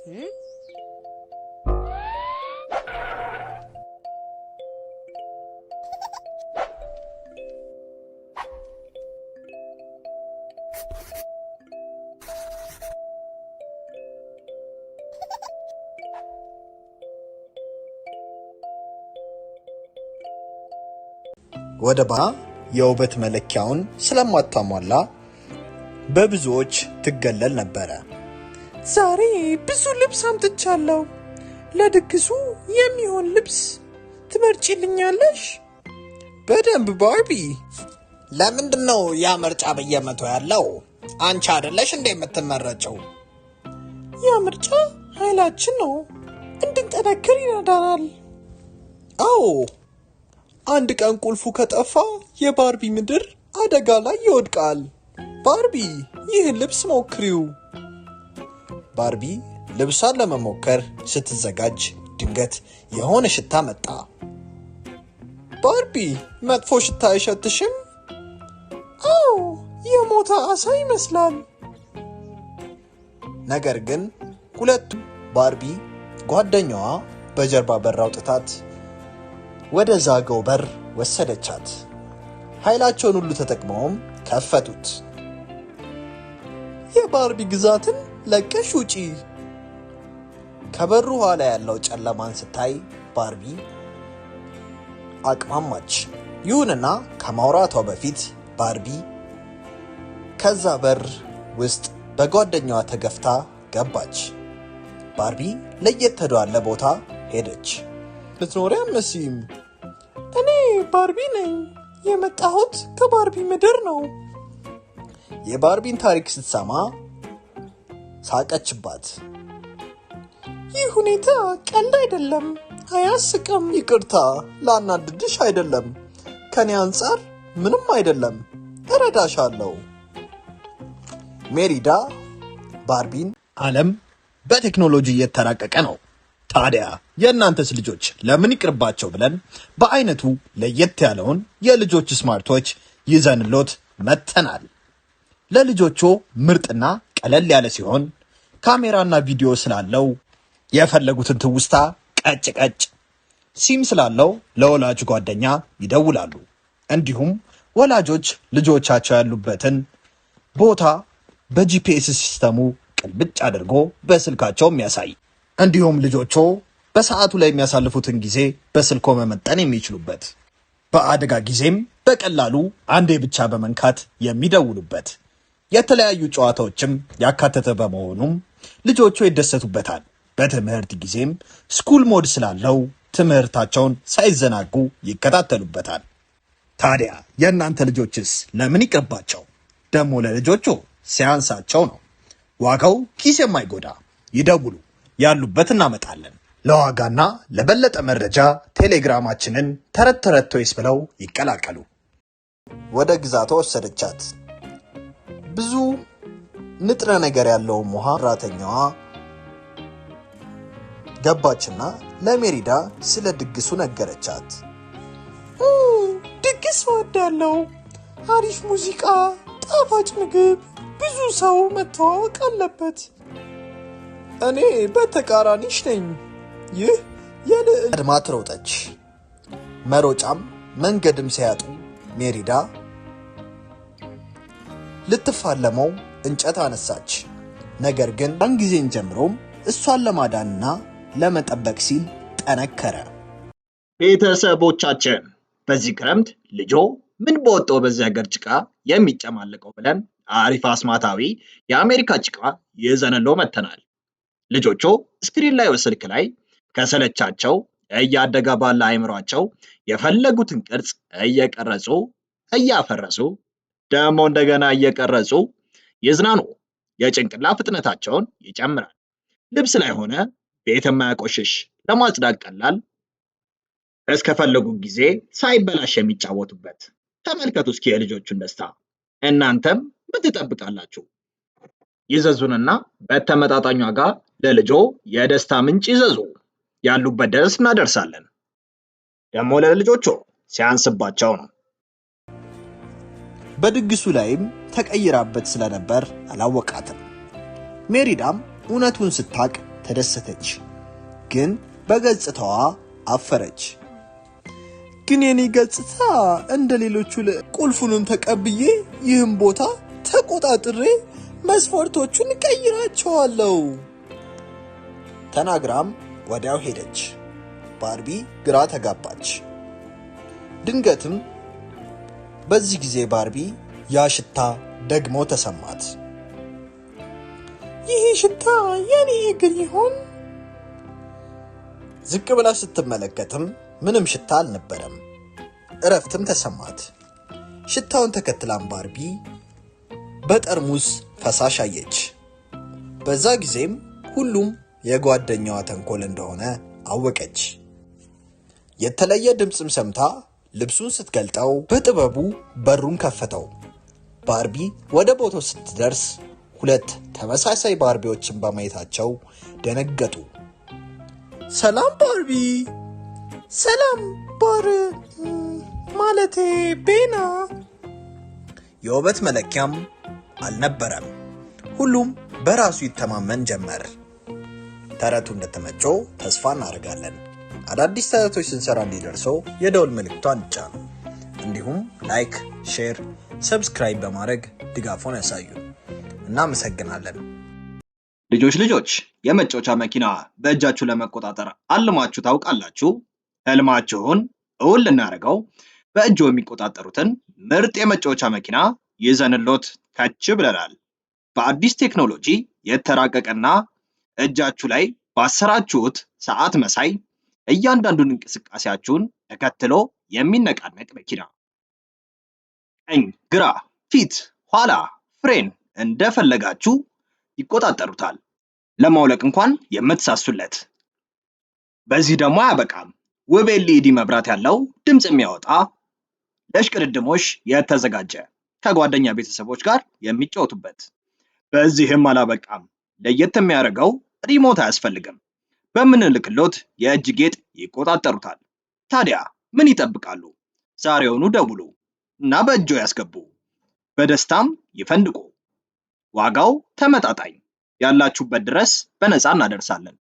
ወደ የውበት መለኪያውን ስለማታሟላ በብዙዎች ትገለል ነበር። ዛሬ ብዙ ልብስ አምጥቻለሁ። ለድግሱ የሚሆን ልብስ ትመርጪልኛለሽ? በደንብ ባርቢ። ለምንድነው ያ ምርጫ በየመቶ ያለው? አንቺ አይደለሽ እንደ የምትመረጨው? ያ ምርጫ ኃይላችን ነው፣ እንድንጠነክር ይረዳናል። አዎ፣ አንድ ቀን ቁልፉ ከጠፋ የባርቢ ምድር አደጋ ላይ ይወድቃል። ባርቢ፣ ይህን ልብስ ሞክሪው። ባርቢ ልብሷን ለመሞከር ስትዘጋጅ ድንገት የሆነ ሽታ መጣ። ባርቢ፣ መጥፎ ሽታ አይሸትሽም? አዎ፣ የሞተ አሳ ይመስላል። ነገር ግን ሁለቱም ባርቢ ጓደኛዋ በጀርባ በር አውጥታት ወደ ዛገው በር ወሰደቻት። ኃይላቸውን ሁሉ ተጠቅመውም ከፈቱት። የባርቢ ግዛትን ለቀሽ ውጪ። ከበሩ ኋላ ያለው ጨለማን ስታይ ባርቢ አቅማማች። ይሁንና ከማውራቷ በፊት ባርቢ ከዛ በር ውስጥ በጓደኛዋ ተገፍታ ገባች። ባርቢ ለየት ወዳለ ቦታ ሄደች። ልትኖሪ አትመስይም። እኔ ባርቢ ነኝ። የመጣሁት ከባርቢ ምድር ነው። የባርቢን ታሪክ ስትሰማ ሳቀችባት። ይህ ሁኔታ ቀልድ አይደለም፣ አያስቅም። ይቅርታ፣ ላናድድሽ አይደለም። ከኔ አንጻር ምንም አይደለም፣ እረዳሻለሁ። ሜሪዳ ባርቢን ዓለም በቴክኖሎጂ እየተራቀቀ ነው፣ ታዲያ የእናንተስ ልጆች ለምን ይቅርባቸው ብለን በአይነቱ ለየት ያለውን የልጆች ስማርቶች ይዘንሎት መጥተናል። ለልጆቹ ምርጥና ቀለል ያለ ሲሆን ካሜራና ቪዲዮ ስላለው የፈለጉትን ትውስታ ቀጭ ቀጭ፣ ሲም ስላለው ለወላጅ ጓደኛ ይደውላሉ። እንዲሁም ወላጆች ልጆቻቸው ያሉበትን ቦታ በጂፒኤስ ሲስተሙ ቅልብጭ አድርጎ በስልካቸው የሚያሳይ፣ እንዲሁም ልጆቹ በሰዓቱ ላይ የሚያሳልፉትን ጊዜ በስልኮ መመጠን የሚችሉበት፣ በአደጋ ጊዜም በቀላሉ አንዴ ብቻ በመንካት የሚደውሉበት፣ የተለያዩ ጨዋታዎችም ያካተተ በመሆኑም ልጆቹ ይደሰቱበታል። በትምህርት ጊዜም ስኩል ሞድ ስላለው ትምህርታቸውን ሳይዘናጉ ይከታተሉበታል። ታዲያ የእናንተ ልጆችስ ለምን ይቅርባቸው? ደግሞ ለልጆቹ ሲያንሳቸው ነው። ዋጋው ኪስ የማይጎዳ ይደውሉ፣ ያሉበት እናመጣለን። ለዋጋና ለበለጠ መረጃ ቴሌግራማችንን ተረት ተረት ቶይስ ብለው ይቀላቀሉ። ወደ ግዛቷ ወሰደቻት። ብዙ ንጥረ ነገር ያለውም ውሃ ሰራተኛዋ ገባችና ለሜሪዳ ስለ ድግሱ ነገረቻት። ድግስ እወዳለሁ። አሪፍ ሙዚቃ፣ ጣፋጭ ምግብ፣ ብዙ ሰው መተዋወቅ አለበት። እኔ በተቃራኒሽ ነኝ። ይህ ቀድማ ትሮጠች። መሮጫም መንገድም ሲያጡ ሜሪዳ ልትፋለመው እንጨት አነሳች። ነገር ግን ያን ጊዜን ጀምሮም እሷን ለማዳንና ለመጠበቅ ሲል ጠነከረ። ቤተሰቦቻችን፣ በዚህ ክረምት ልጆ ምን በወጣው በዚህ ሀገር ጭቃ የሚጨማለቀው ብለን አሪፍ አስማታዊ የአሜሪካ ጭቃ ይዘንሎ መተናል። ልጆቹ ስክሪን ላይ ስልክ ላይ ከሰለቻቸው እያደገ ባለ አይምሯቸው የፈለጉትን ቅርጽ እየቀረጹ እያፈረሱ ደግሞ እንደገና እየቀረጹ ይዝናኑ። የጭንቅላ ፍጥነታቸውን ይጨምራል። ልብስ ላይ ሆነ ቤት የማያቆሽሽ፣ ለማጽዳት ቀላል፣ እስከፈለጉ ጊዜ ሳይበላሽ የሚጫወቱበት። ተመልከቱ እስኪ የልጆቹን ደስታ። እናንተም ምን ትጠብቃላችሁ? ይዘዙንና በተመጣጣኝ ዋጋ ለልጆ የደስታ ምንጭ ይዘዙ። ያሉበት ድረስ እናደርሳለን። ደግሞ ለልጆቹ ሲያንስባቸው ነው። በድግሱ ላይም ተቀይራበት ስለነበር አላወቃትም። ሜሪዳም እውነቱን ስታቅ ተደሰተች፣ ግን በገጽታዋ አፈረች። ግን የኔ ገጽታ እንደ ሌሎቹ ቁልፉንም ተቀብዬ ይህም ቦታ ተቆጣጥሬ መስፈርቶቹን ቀይራቸዋለሁ ተናግራም ወዲያው ሄደች። ባርቢ ግራ ተጋባች። ድንገትም በዚህ ጊዜ ባርቢ ያ ሽታ ደግሞ ተሰማት። ይህ ሽታ የኔ እግር ይሆን? ዝቅ ብላ ስትመለከትም ምንም ሽታ አልነበረም። እረፍትም ተሰማት። ሽታውን ተከትላም ባርቢ በጠርሙስ ፈሳሽ አየች። በዛ ጊዜም ሁሉም የጓደኛዋ ተንኮል እንደሆነ አወቀች። የተለየ ድምፅም ሰምታ ልብሱን ስትገልጠው በጥበቡ በሩን ከፈተው። ባርቢ ወደ ቦታው ስትደርስ ሁለት ተመሳሳይ ባርቢዎችን በማየታቸው ደነገጡ። ሰላም ባርቢ። ሰላም ማለቴ ቤና። የውበት መለኪያም አልነበረም። ሁሉም በራሱ ይተማመን ጀመር። ተረቱ እንደተመቸው ተስፋ እናደርጋለን። አዳዲስ ተረቶች ስንሰራ እንዲደርሰው የደውል ምልክቷን ይጫኑ። እንዲሁም ላይክ፣ ሼር፣ ሰብስክራይብ በማድረግ ድጋፎን ያሳዩ። እናመሰግናለን። ልጆች የመጫወቻ መኪና በእጃችሁ ለመቆጣጠር አልማችሁ ታውቃላችሁ? ህልማችሁን እውን ልናደርገው በእጆ የሚቆጣጠሩትን ምርጥ የመጫወቻ መኪና ይዘንሎት ከች ብለናል። በአዲስ ቴክኖሎጂ የተራቀቀና እጃችሁ ላይ ባሰራችሁት ሰዓት መሳይ እያንዳንዱን እንቅስቃሴያችሁን ተከትሎ የሚነቃነቅ መኪና። ቀኝ፣ ግራ፣ ፊት፣ ኋላ፣ ፍሬን እንደፈለጋችሁ ይቆጣጠሩታል። ለማውለቅ እንኳን የምትሳሱለት። በዚህ ደግሞ አያበቃም። ውብ ኤልኢዲ መብራት ያለው ድምፅ የሚያወጣ ለሽቅድድሞሽ የተዘጋጀ ከጓደኛ ቤተሰቦች ጋር የሚጫወቱበት። በዚህም አላበቃም። ለየት የሚያደርገው ሪሞት አያስፈልግም። በምንልክሎት የእጅ ጌጥ ይቆጣጠሩታል። ታዲያ ምን ይጠብቃሉ? ዛሬውኑ ደውሉ እና በእጆ ያስገቡ። በደስታም ይፈንድቁ። ዋጋው ተመጣጣኝ፣ ያላችሁበት ድረስ በነፃ እናደርሳለን።